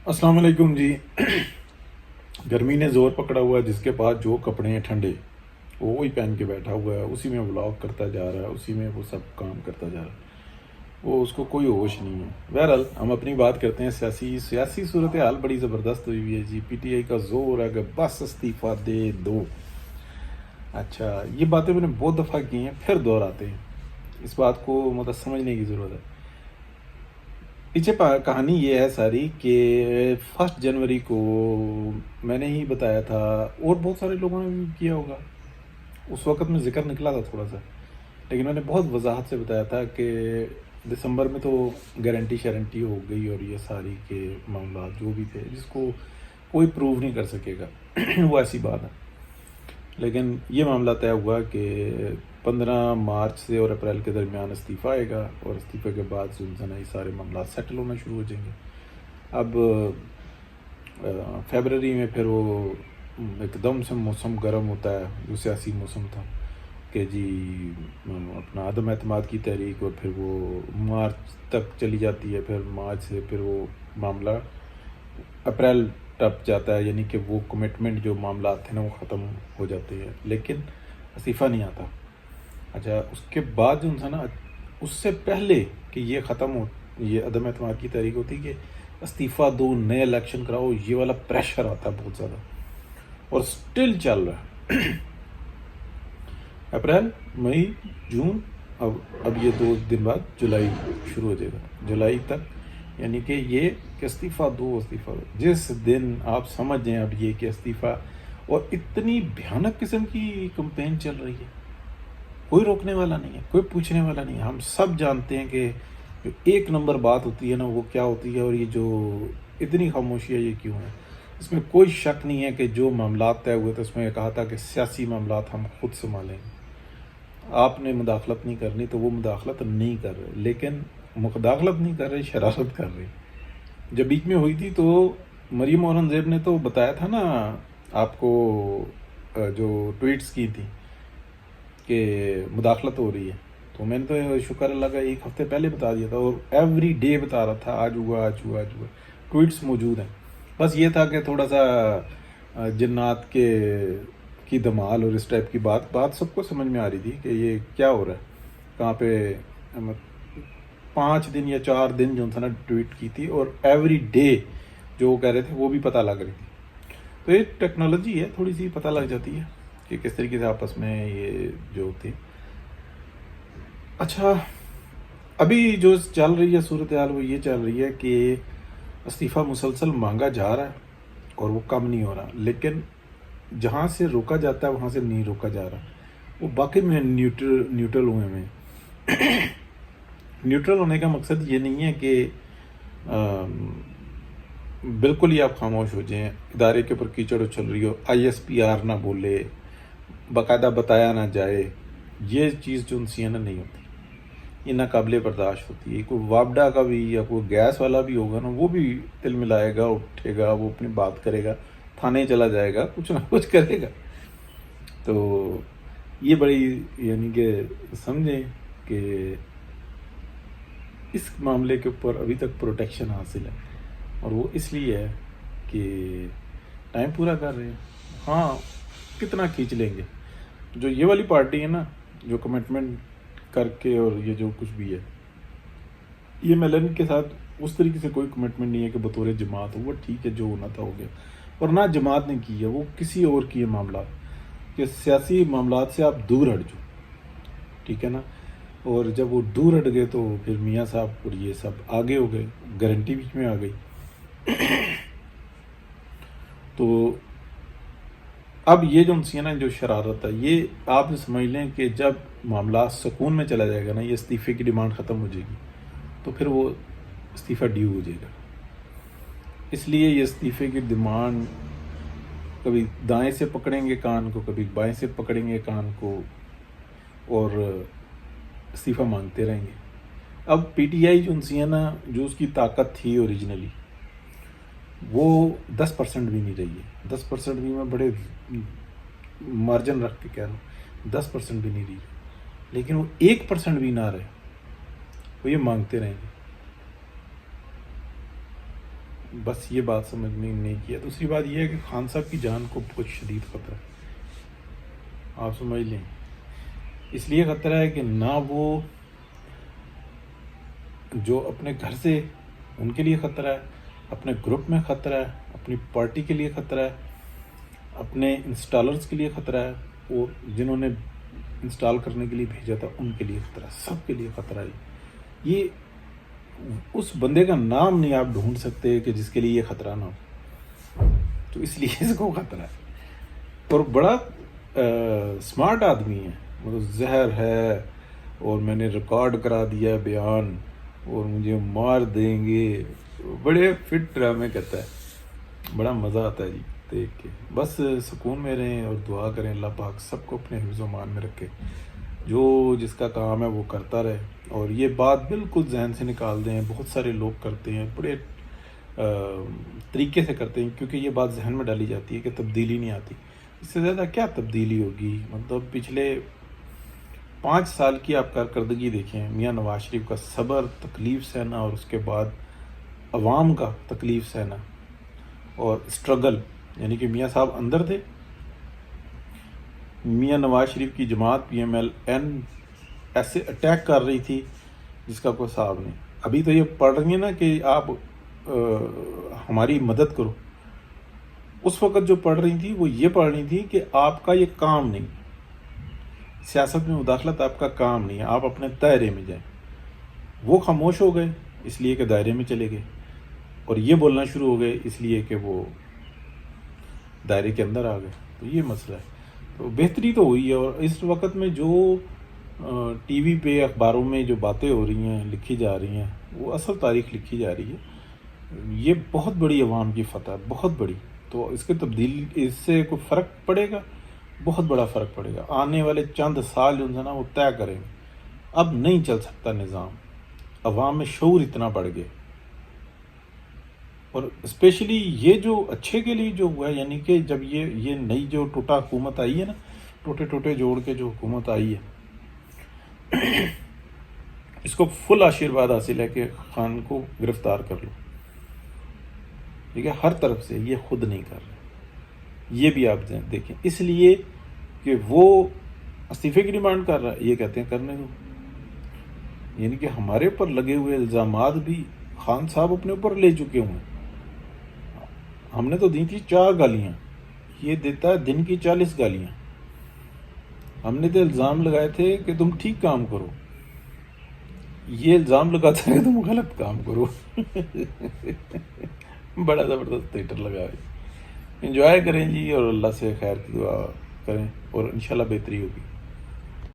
السلام علیکم جی۔ گرمی نے زور پکڑا ہوا ہے، جس کے پاس جو کپڑے ہیں ٹھنڈے وہ وہی پہن کے بیٹھا ہوا ہے، اسی میں ولاگ کرتا جا رہا ہے، اسی میں وہ سب کام کرتا جا رہا ہے، وہ اس کو کوئی ہوش نہیں ہے۔ بہرحال ہم اپنی بات کرتے ہیں۔ سیاسی صورتحال بڑی زبردست ہوئی ہوئی ہے جی۔ پی ٹی آئی کا زور ہے کہ بس استعفیٰ دے دو۔ اچھا، یہ باتیں میں نے بہت دفعہ کی ہیں، پھر دہراتے ہیں۔ اس بات کو مطلب سمجھنے کی ضرورت ہے۔ پیچھے کہانی یہ ہے ساری کہ 1 جنوری کو میں نے ہی بتایا تھا، اور بہت سارے لوگوں نے بھی کیا ہوگا، اس وقت میں ذکر نکلا تھا تھوڑا سا، لیکن میں نے بہت وضاحت سے بتایا تھا کہ دسمبر میں تو گارنٹی شارنٹی ہو گئی، اور یہ ساری کے معاملات جو بھی تھے جس کو کوئی پروو نہیں کر سکے گا وہ ایسی بات ہے۔ لیکن یہ معاملہ طے ہوا کہ 15 مارچ سے اور اپریل کے درمیان استعفیٰ آئے گا، اور استعفے کے بعد یہ سارے معاملات سیٹل ہونا شروع ہو جائیں گے۔ اب فیبرری میں پھر وہ ایک دم سے موسم گرم ہوتا ہے، جو سیاسی موسم تھا کہ جی اپنا عدم اعتماد کی تحریک، اور پھر وہ مارچ تک چلی جاتی ہے، پھر مارچ سے پھر وہ معاملہ اپریل ٹپ جاتا ہے، یعنی کہ وہ کمٹمنٹ جو معاملات تھے نا وہ ختم ہو جاتے ہیں، لیکن استعفیٰ نہیں آتا۔ اچھا، اس کے بعد جو تھا نا، اس سے پہلے کہ یہ ختم ہو، یہ عدم اعتماد کی تحریک ہوتی کہ استعفیٰ دو، نئے الیکشن کراؤ، یہ والا پریشر آتا ہے بہت زیادہ، اور سٹل چل رہا ہے۔ اپریل، مئی، جون، اب یہ 2 دن بعد جولائی شروع ہو جائے گا، جولائی تک، یعنی کہ یہ کہ استعفیٰ دو، استعفیٰ دو، جس دن آپ سمجھ جائیں اب یہ کہ استعفیٰ، اور اتنی بھیانک قسم کی کمپین چل رہی ہے، کوئی روکنے والا نہیں ہے، کوئی پوچھنے والا نہیں ہے۔ ہم سب جانتے ہیں کہ جو 1 نمبر بات ہوتی ہے نا وہ کیا ہوتی ہے، اور یہ جو اتنی خاموشی ہے یہ کیوں ہے۔ اس میں کوئی شک نہیں ہے کہ جو معاملات طے ہوئے تھے اس میں کہا تھا کہ سیاسی معاملات ہم خود سنبھالیں گے، آپ نے مداخلت نہیں کرنی، تو وہ مداخلت نہیں کر رہے، لیکن مداخلت نہیں کر رہے، شرارت کر رہے۔ جب بیچ میں ہوئی تھی تو مریم اورنگزیب نے تو بتایا تھا نا آپ کو، جو ٹویٹس کی تھی کہ مداخلت ہو رہی ہے، تو میں نے تو شکر اللہ کا 1 ہفتے پہلے بتا دیا تھا، اور ایوری ڈے بتا رہا تھا آج ہوا، آج ہوا، آج ہوا، ٹویٹس موجود ہیں۔ بس یہ تھا کہ تھوڑا سا جنات کی دھمال اور اس ٹائپ کی بات سب کو سمجھ میں آ رہی تھی کہ یہ کیا ہو رہا ہے، کہاں پہ 5 دن یا 4 دن جو تھا نا ٹویٹ کی تھی، اور ایوری ڈے جو وہ کہہ رہے تھے وہ بھی پتہ لگ رہی تھی۔ تو یہ ٹیکنالوجی ہے، تھوڑی سی پتہ لگ جاتی ہے کہ کس طریقے سے آپس میں یہ جو ہوتی۔ اچھا، ابھی جو چل رہی ہے صورتحال وہ یہ چل رہی ہے کہ استعفیٰ مسلسل مانگا جا رہا ہے اور وہ کم نہیں ہو رہا، لیکن جہاں سے روکا جاتا ہے وہاں سے نہیں روکا جا رہا۔ وہ باقی میں نیوٹرل ہوئے ہیں۔ نیوٹرل ہونے کا مقصد یہ نہیں ہے کہ بالکل ہی آپ خاموش ہو جائیں، ادارے کے اوپر کیچڑ اچھل رہی ہو، آئی ایس پی آر نہ بولے، باقاعدہ بتایا نہ جائے، یہ چیز جو سی این نہیں ہوتی، یہ ناقابل برداشت ہوتی ہے۔ کوئی وابڈا کا بھی یا کوئی گیس والا بھی ہوگا نا، وہ بھی تل ملائے گا، اٹھے گا، وہ اپنی بات کرے گا، تھانے چلا جائے گا، کچھ نہ کچھ کرے گا۔ تو یہ بڑی یعنی کہ سمجھیں کہ اس معاملے کے اوپر ابھی تک پروٹیکشن حاصل ہے، اور وہ اس لیے ہے کہ ٹائم پورا کر رہے ہیں۔ ہاں، کتنا کھینچ لیں گے۔ جو یہ والی پارٹی ہے نا، جو کمٹمنٹ کر کے، اور یہ جو کچھ بھی ہے، یہ میلن کے ساتھ اس طریقے سے کوئی کمٹمنٹ نہیں ہے کہ بطور جماعت ہو، وہ ٹھیک ہے، جو ہونا تھا ہو گیا، اور نہ جماعت نے کی ہے، وہ کسی اور کی ہے معاملات، کہ سیاسی معاملات سے آپ دور ہٹ جاؤ، ٹھیک ہے نا۔ اور جب وہ دور ہٹ گئے تو پھر میاں صاحب اور یہ سب آگے ہو گئے، گارنٹی بیچ میں آ گئی۔ تو اب یہ جو سی نا جو شرارت ہے، یہ آپ سمجھ لیں کہ جب معاملہ سکون میں چلا جائے گا نا، یہ استعفے کی ڈیمانڈ ختم ہو جائے گی، تو پھر وہ استعفیٰ ڈیو ہو جائے گا۔ اس لیے یہ استعفے کی ڈیمانڈ کبھی دائیں سے پکڑیں گے کان کو، کبھی بائیں سے پکڑیں گے کان کو، اور استعفیٰ مانگتے رہیں گے۔ اب پی ٹی آئی جو سی نا، جو اس کی طاقت تھی اوریجنلی، وہ 10% بھی نہیں رہی ہے۔ 10% بھی میں بڑے مارجن رکھ کے کہہ رہا ہوں، 10% بھی نہیں رہی ہے، لیکن وہ 1% بھی نہ رہے، وہ یہ مانگتے رہیں گے۔ بس یہ بات سمجھ میں نہیں کیا. دوسری بات یہ ہے کہ خان صاحب کی جان کو بہت شدید خطرہ ہے, آپ سمجھ لیں. اس لیے خطرہ ہے کہ نہ وہ جو اپنے گھر سے, ان کے لیے خطرہ ہے, اپنے گروپ میں خطرہ ہے, اپنی پارٹی کے لیے خطرہ ہے, اپنے انسٹالرز کے لیے خطرہ ہے, اور جنہوں نے انسٹال کرنے کے لیے بھیجا تھا ان کے لیے خطرہ ہے, سب کے لیے خطرہ ہے. یہ اس بندے کا نام نہیں آپ ڈھونڈ سکتے کہ جس کے لیے یہ خطرہ نہ ہو, تو اس لیے اس کو خطرہ ہے. اور بڑا سمارٹ آدمی ہے, مطلب زہر ہے, اور میں نے ریکارڈ کرا دیا بیان اور مجھے مار دیں گے. بڑے فٹ ڈرامے کرتا ہے, بڑا مزہ آتا ہے جی دیکھ کے. بس سکون میں رہیں اور دعا کریں اللہ پاک سب کو اپنے حفظ و امان میں رکھے, جو جس کا کام ہے وہ کرتا رہے. اور یہ بات بالکل ذہن سے نکال دیں. بہت سارے لوگ کرتے ہیں, بڑے طریقے سے کرتے ہیں, کیونکہ یہ بات ذہن میں ڈالی جاتی ہے کہ تبدیلی نہیں آتی. اس سے زیادہ کیا تبدیلی ہوگی؟ مطلب پچھلے 5 سال کی آپ کارکردگی دیکھیں, میاں نواز شریف کا صبر, تکلیف سہنا, اور اس کے بعد عوام کا تکلیف سہنا اور اسٹرگل. یعنی کہ میاں صاحب اندر تھے, میاں نواز شریف کی جماعت پی ایم ایل این ایسے اٹیک کر رہی تھی جس کا کوئی حساب نہیں. ابھی تو یہ پڑھ رہی ہیں نا کہ آپ ہماری مدد کرو. اس وقت جو پڑھ رہی تھی وہ یہ پڑھ رہی تھی کہ آپ کا یہ کام نہیں, سیاست میں مداخلت آپ کا کام نہیں ہے, آپ اپنے دائرے میں جائیں. وہ خاموش ہو گئے اس لیے کہ دائرے میں چلے گئے, اور یہ بولنا شروع ہو گئے اس لیے کہ وہ دائرے کے اندر آ گئے. تو یہ مسئلہ ہے. تو بہتری تو ہوئی ہے, اور اس وقت میں جو ٹی وی پہ اخباروں میں جو باتیں ہو رہی ہیں, لکھی جا رہی ہیں, وہ اصل تاریخ لکھی جا رہی ہے. یہ بہت بڑی عوام کی فتح ہے, بہت بڑی. تو اس کے تبدیلی, اس سے کوئی فرق پڑے گا, بہت بڑا فرق پڑے گا. آنے والے چند سال جو ہے نا وہ طے کریں گے. اب نہیں چل سکتا نظام, عوام میں شعور اتنا بڑھ گیا. اور اسپیشلی یہ جو اچھے کے لیے جو ہوا ہے, یعنی کہ جب یہ نئی جو ٹوٹا حکومت آئی ہے نا, ٹوٹے جوڑ کے جو حکومت آئی ہے, اس کو فل آشیرواد حاصل ہے کہ خان کو گرفتار کر لو. ٹھیک ہے, ہر طرف سے. یہ خود نہیں کر رہے, یہ بھی آپ دیکھیں, اس لیے کہ وہ استعفے کی ڈیمانڈ کر رہا ہے, یہ کہتے ہیں کرنے دو. یعنی کہ ہمارے اوپر لگے ہوئے الزامات بھی خان صاحب اپنے اوپر لے چکے ہوئے. ہم نے تو دی تھی 4 گالیاں, یہ دیتا ہے دن کی 40 گالیاں. ہم نے تو الزام لگائے تھے کہ تم ٹھیک کام کرو, یہ الزام لگاتا ہے تم غلط کام کرو. بڑا زبردست تھیٹر لگا ہے. انجوائے کریں جی, اور اللہ سے خیر کی دعا کریں, اور انشاءاللہ بہتری ہوگی.